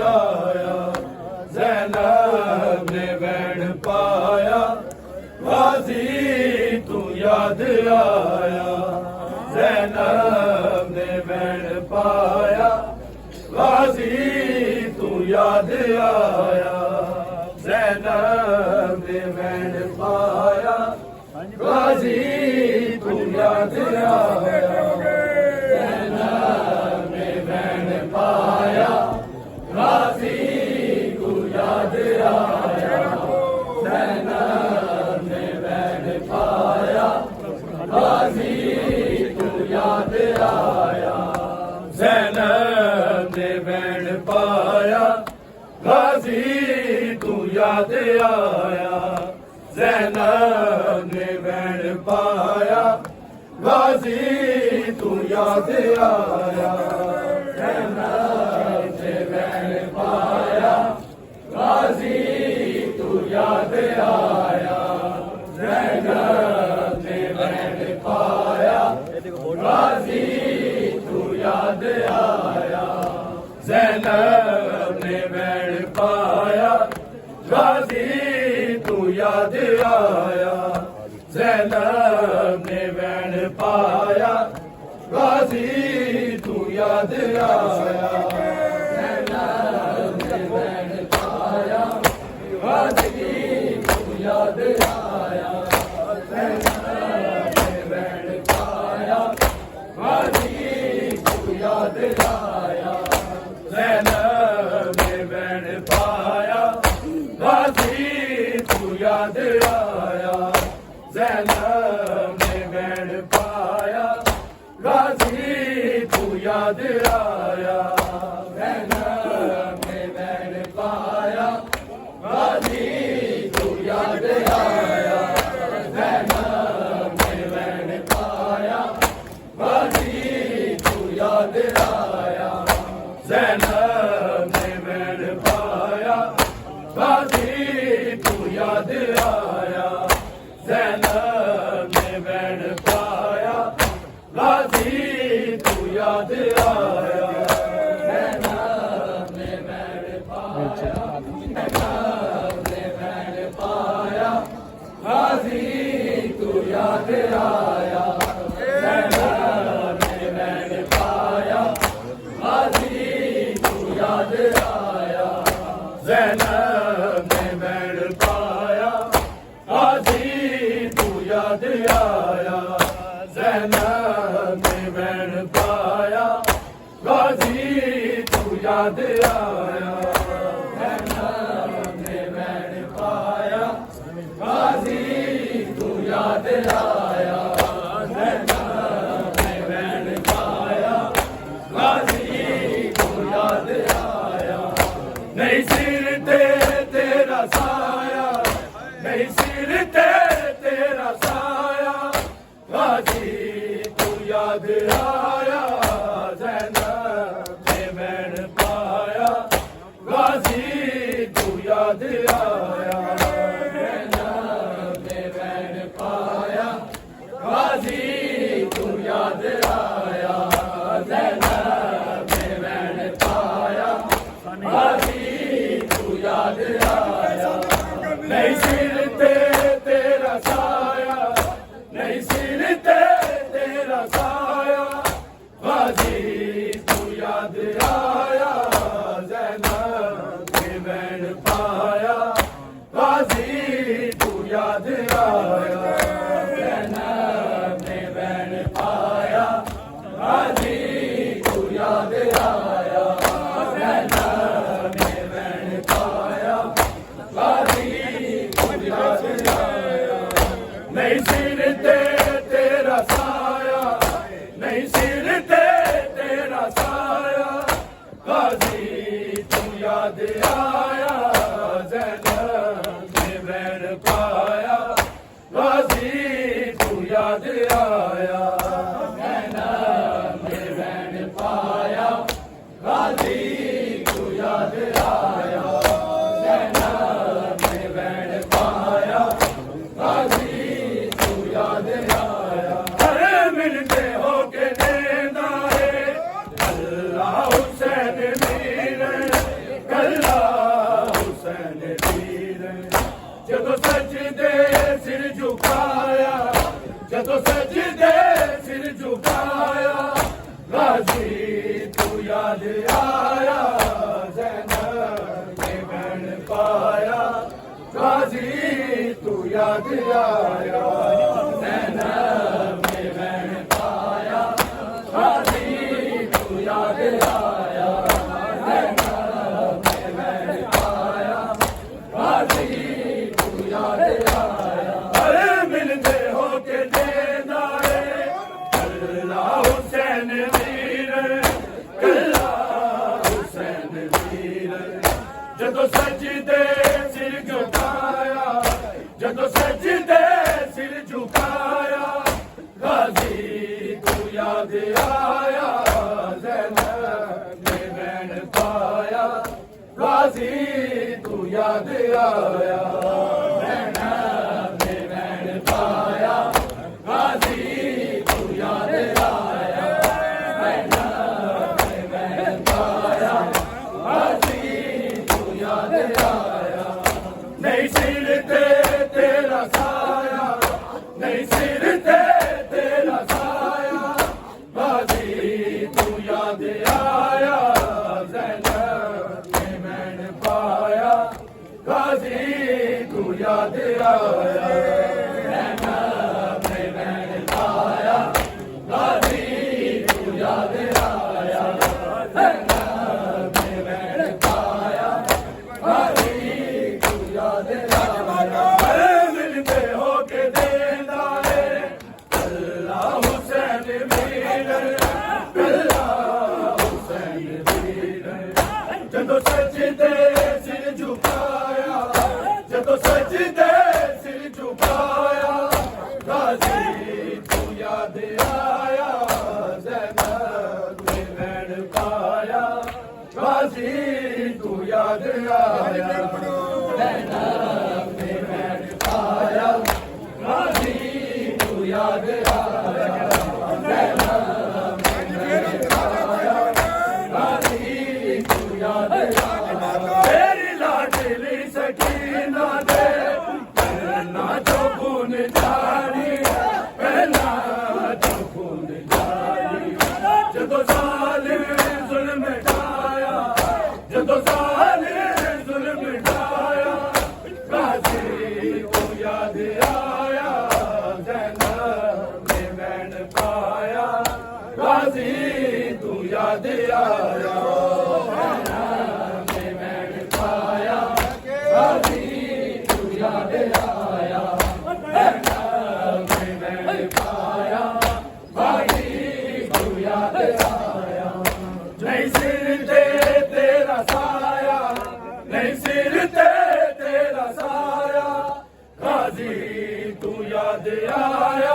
आया, ज़ैनब ने बैण पाया, गाज़ी तू याद आया, ज़ैनब ने बैण पाया, गाज़ी तू याद आया, ज़ैनब ने बैण पाया, गाज़ी तू याद आया, ज़ैनब ने बैण पाया, गाज़ी तू याद आया, ज़ैनब ने बैण पाया, गाज़ी तू याद आया, ज़ैनब ने बैण पाया, गाज़ी तू याद आया, ज़ैनब ने बैण पाया, गाज़ी तू याद आया, ज़ैनब ने बैण पाया, गाज़ी तू याद आया, ज़ैनब ने बैण पाया, गाज़ी तू याद आया, ज़ैनब ने बैण पाया, गाज़ी तू याद आया, ज़ैनब ने बैण पाया, गाज़ी तू याद आया, ज़ैनब ने बैण पाया, गाज़ी तू याद आया, ज़ैनब ने बैण पाया, गाज़ी तू याद आया, ज़ैनब ने बैण पाया, गाज़ी तू याद आया, ज़ैनब ने बैण पाया, गाज़ी तू याद आया, ज़ैनब ने बैण पाया, गाज़ी तू याद आया, ज़ैनब ने बैण पाया, गाज़ी तू याद आया, ज़ैनब ने बैण पाया, गाज़ी तू याद आया, ज़ैनब ने बैण पाया, गाज़ी तू याद आया, ज़ैनब ने बैण पाया, ज़ैनब ने बैण पाया, गाज़ी तू याद आया, ज़ैनब ने बैण पाया, गाज़ी तू याद आया, ज़ैनब ने बैण पाया, गाज़ी तू याद आया, ज़ैनब ने बैण पाया, गाज़ी तू याद आया, ज़ैनब ने बैण पाया, गाज़ी तू याद आया, ज़ैनब ने बैण पाया, गाज़ी तू याद आया, नहीं सिर ते तेरा साया, नहीं सिर ते तेरा साया, गाज़ी तू याद आया, ज़ैनब ने बैण पाया, गाज़ी तू याद आया, ज़ैनब ने बैण पाया, गाज़ी तू याद आया, ज़ैनब ने बैण पाया, गाज़ी तू याद आया, नहीं सिर ते तेरा साया, नहीं सिर ते तेरा साया, गाज़ी तू याद आया, ज़ैनब ने बैण पाया, गाज़ी तू याद आया, ज़ैनब ने बैण पाया, गाज़ी तू याद आया, ज़ैनब ने बैण पाया, गाज़ी तू याद आया, नहीं सिर ते तेरा साया, नहीं सिर ते तेरा साया, गाज़ी तू याद आया, ज़ैनब ने बैण पाया, गाज़ी तू याद आया, ज़ैनब ने बैण पाया, गाज़ी तू याद आया, ज़ैनब ने बैण पाया, गाज़ी तू याद आया, अरे मिलते हो के देना है, अल्लाह हुसैन मीर ਜਦੋਂ ਸਜਦੇ ਸਿਰ ਝੁਕਾਇਆ ਜਦੋਂ ਸਜਦੇ ਸਿਰ ਝੁਕਾਇਆ ਗਾਜ਼ੀ ਤੂੰ ਯਾਦ ਆਇਆ ਜ਼ੈਨਬ ਨੇ ਬੈਣ ਪਾਇਆ ਗਾਜ਼ੀ ਤੂੰ ਯਾਦ ਆਇਆ ਜ਼ੈਨਬ ਨੇ ਬੈਣ ਪਾਇਆ ਗਾਜ਼ੀ ਤੂੰ ਯਾਦ ਆਇਆ ਜ਼ੈਨਬ ਨੇ ਬੈਣ ਪਾਇਆ ਗਾਜ਼ੀ ਤੂੰ ਯਾਦ ਆਇਆ ਅਰੇ ਮਿਲਦੇ ਹੋ ਕੇ ਦੇਦਾ ਏ ਅੱਲਾ ਹੁਸੈਨ ਵੀਰ ਕੱਲਾ ਹੁਸੈਨ ਵੀਰ ਜਦੋਂ ਸਜਦੇ ਸਿਰ ਝੁਕਾਇਆ ਜਦੋਂ ਸਜਦੇ ਸਿਰ ਝੁਕਾਇਆ ਗਾਜ਼ੀ ਤੂੰ ਯਾਦ ਆਇਆ ਜ਼ੈਨਬ ਨੇ ਬੈਣ ਪਾਇਆ ਗਾਜ਼ੀ ਤੂੰ ਯਾਦ ਆਇਆ ਜ਼ੈਨਬ ਨੇ ਬੈਣ ਪਾਇਆ ਗਾਜ਼ੀ ਤੂੰ ਯਾਦ ਆਇਆ ਜ਼ੈਨਬ ਨੇ ਬੈਣ ਪਾਇਆ ਗਾਜ਼ੀ ਤੂੰ ਯਾਦ ਆਇਆ ਨਹੀਂ ਸਿਰ ਤੇ ਤੇਰਾ ਸਾਇਆ ਨਹੀਂ ਸਿਰ ਤੇ ਤੇਰਾ ਸਾਇਆ ਗਾਜ਼ੀ ਤੂੰ ਯਾਦ ਆਇਆ ਜ਼ੈਨਬ ਨੇ ਬੈਣ ਪਾਇਆ ਗਾਜ਼ੀ ਤੂੰ ਯਾਦ ਆਇਆ ਜ਼ੈਨਬ ਨੇ ਬੈਣ ਪਾਇਆ ਗਾਜ਼ੀ ਤੂੰ ਯਾਦ ਆਇਆ ਜ਼ੈਨਬ ਨੇ ਬੈਣ ਪਾਇਆ ਗਾਜ਼ੀ ਤੂੰ ਯਾਦ ਆਇਆ ਅਰੇ ਮਿਲਦੇ ਹੋ ਕੇ ਦੇਦਾ ਏ ਅੱਲਾ ਹੁਸੈਨ ਵੀਰ ਕੱਲਾ ਹੁਸੈਨ ਵੀਰ ਜਦੋਂ ਸਜਦੇ ਸਿਰ ਝੁਕਾਇਆ ਜਦੋਂ ਸਜਦੇ ਸਿਰ ਝੁਕਾਇਆ ਗਾਜ਼ੀ ਤੂੰ ਯਾਦ ਆਇਆ ਜ਼ੈਨਬ ਨੇ ਬੈਣ ਪਾਇਆ ਗਾਜ਼ੀ ਤੂੰ ਯਾਦ ਆਇਆ ਜ਼ੈਨਬ ਨੇ ਬੈਣ ਪਾਇਆ ਗਾਜ਼ੀ ਤੂੰ ਯਾਦ ਆਇਆ ਜ਼ੈਨਬ ਨੇ ਬੈਣ ਪਾਇਆ ਗਾਜ਼ੀ ਤੂੰ ਯਾਦ ਆਇਆ ਤੇਰੀ ਲਾਡਲੀ ਸਕੀਨਾ ਦੇ ਪਹਿਲਾਂ ਜੋ ਖੂਨ ਜਾਰੀ ਪਹਿਲਾਂ ਜੋ ਖੂਨ ਜਾਰੀ ਜਦੋਂ ਜ਼ਾਲਿਮ ਜ਼ੁਲਮ ਢਾਇਆ ਜਦੋਂ ਜ਼ਾਲਿਮ ਜ਼ੁਲਮ ਢਾਇਆ ਗਾਜ਼ੀ ਤੂੰ ਯਾਦ ਆਇਆ ਜ਼ੈਨਬ ਨੇ ਬੈਣ ਪਾਇਆ ਗਾਜ਼ੀ ਤੂੰ ਯਾਦ ਆਇਆ ਜ਼ੈਨਬ ਨੇ ਬੈਣ ਪਾਇਆ ਗਾਜ਼ੀ ਤੂੰ ਯਾਦ ਆਇਆ ਜ਼ੈਨਬ ਨੇ ਬੈਣ ਪਾਇਆ ਗਾਜ਼ੀ ਤੂੰ ਯਾਦ ਆਇਆ ਨਹੀਂ ਸਿਰ ਤੇ ਤੇਰਾ ਸਾਇਆ ਨਹੀਂ ਸਿਰ ਤੇ ਤੇਰਾ ਸਾਇਆ ਗਾਜ਼ੀ ਤੂੰ ਯਾਦ ਆਇਆ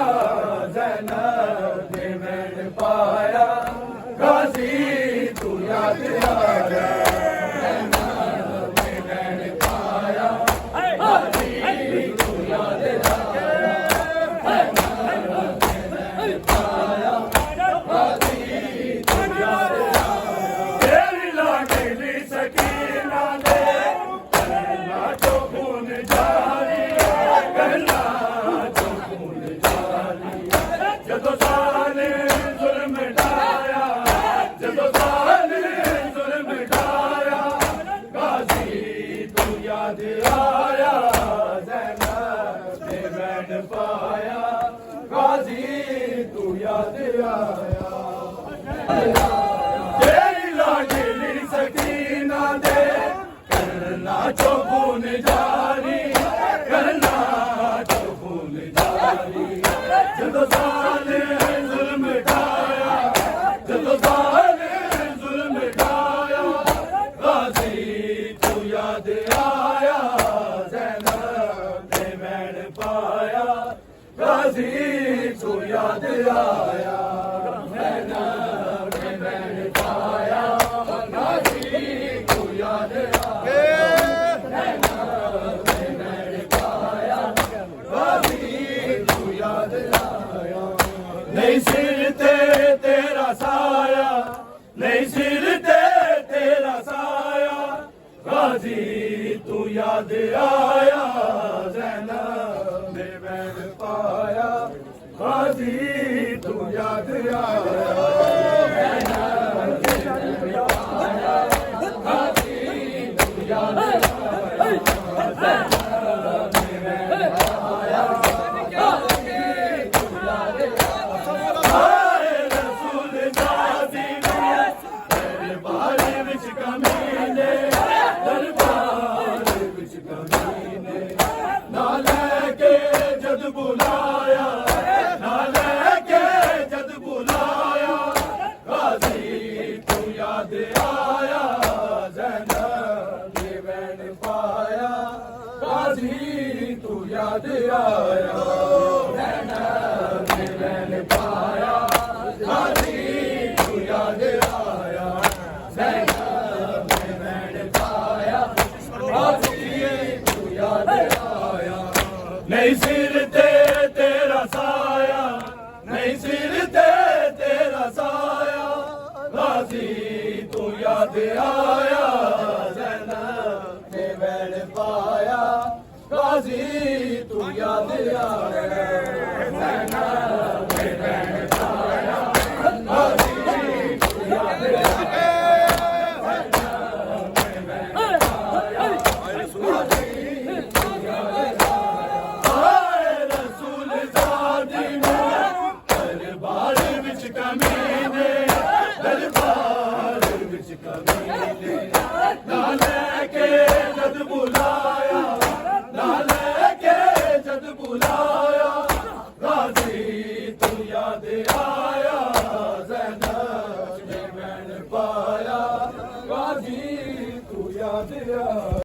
ਜ਼ੈਨਬ ਨੇ ਬੈਣ ਪਾਇਆ ਗਾਜ਼ੀ ਤੂੰ ਯਾਦ ਆਇਆ ਜ਼ੈਨਬ ਨੇ ਬੈਣ ਪਾਇਆ ਗਾਜ਼ੀ ਤੂੰ ਯਾਦ ਆਇਆ ਜ਼ੈਨਬ ਨੇ ਬੈਣ ਪਾਇਆ ਗਾਜ਼ੀ ਤੂੰ ਯਾਦ ਆਇਆ ਤੇਰੀ ਲਾਡਲੀ ਸਕੀਨਾ ਦੇ ਪਹਿਲਾਂ ਜੋ ਖੂਨ ਜਾਰੀ ਪਹਿਲਾਂ ਜੋ ਖੂਨ ਜਾਰੀ ਜਦੋਂ ਜ਼ਾਲਿਮ ਜ਼ੁਲਮ ਢਾਇਆ ਜਦੋਂ ਜ਼ਾਲਿਮ ਜ਼ੁਲਮ ਢਾਇਆ ਗਾਜ਼ੀ ਤੂੰ ਯਾਦ ਆਇਆ ਜ਼ੈਨਬ ਨੇ ਬੈਣ ਪਾਇਆ ਗਾਜ਼ੀ ਤੂੰ ਯਾਦ ਆਇਆ ਤੇਰੀ ਲਾਡਲੀ ਸਕੀਨਾ ਦੇ ਕਰਨਾ ਜੋ ਖੂਨ ਜਾਰੀ ਕਰਨਾ ਜੋ ਖੂਨ ਜਾਰੀ ਜਦੋਂ ਜ਼ਾਲਿਮ ਜ਼ੁਲਮ ਢਾਇਆ ਜਦੋਂ ਜ਼ਾਲਿਮ ਜ਼ੁਲਮ ਢਾਇਆ ਗਾਜ਼ੀ ਤੂੰ ਯਾਦ ਆਇਆ ਜ਼ੈਨਬ ਨੇ ਬੈਣ ਪਾਇਆ ਗਾਜ਼ੀ ਤੂੰ ਯਾਦ ਆਇਆ ਜ਼ੈਨਬ ਨੇ ਬੈਣ ਪਾਇਆ ਗਾਜ਼ੀ ਤੂੰ ਯਾਦ ਆਇਆ ਜ਼ੈਨਬ ਨੇ ਬੈਣ ਪਾਇਆ ਗਾਜ਼ੀ ਤੂੰ ਯਾਦ ਆਇਆ ਨਹੀਂ ਸਿਰ ਤੇ ਤੇਰਾ ਸਾਇਆ ਨਹੀਂ ਸਿਰ ਤੇ ਤੇਰਾ ਸਾਇਆ ਗਾਜ਼ੀ ਤੂੰ ਯਾਦ ਆਇਆ याद आया ज़ैनब ने मैंने पाया गाजी तू याद आया ज़ैनब ने मैंने पाया गाजी तू याद आया नहीं सिर ते तेरा साया नहीं सिर ते तेरा साया गाजी तू याद आया ज़ैनब ने मैंने पाया गाजी तू याद आया ज़ैनब ने मैंने पाया गाजी तू याद आया ज़ैनब ने मैंने पाया गाजी तू याद आया आए रसूल ज़ादी में दरबार विच कमीने दरबार विच कमीने ना लेके जद बुलाया ना लेके जद बुलाया गाजी तू याद आया ज़ैनब ने मैंने पाया गाजी तू याद आया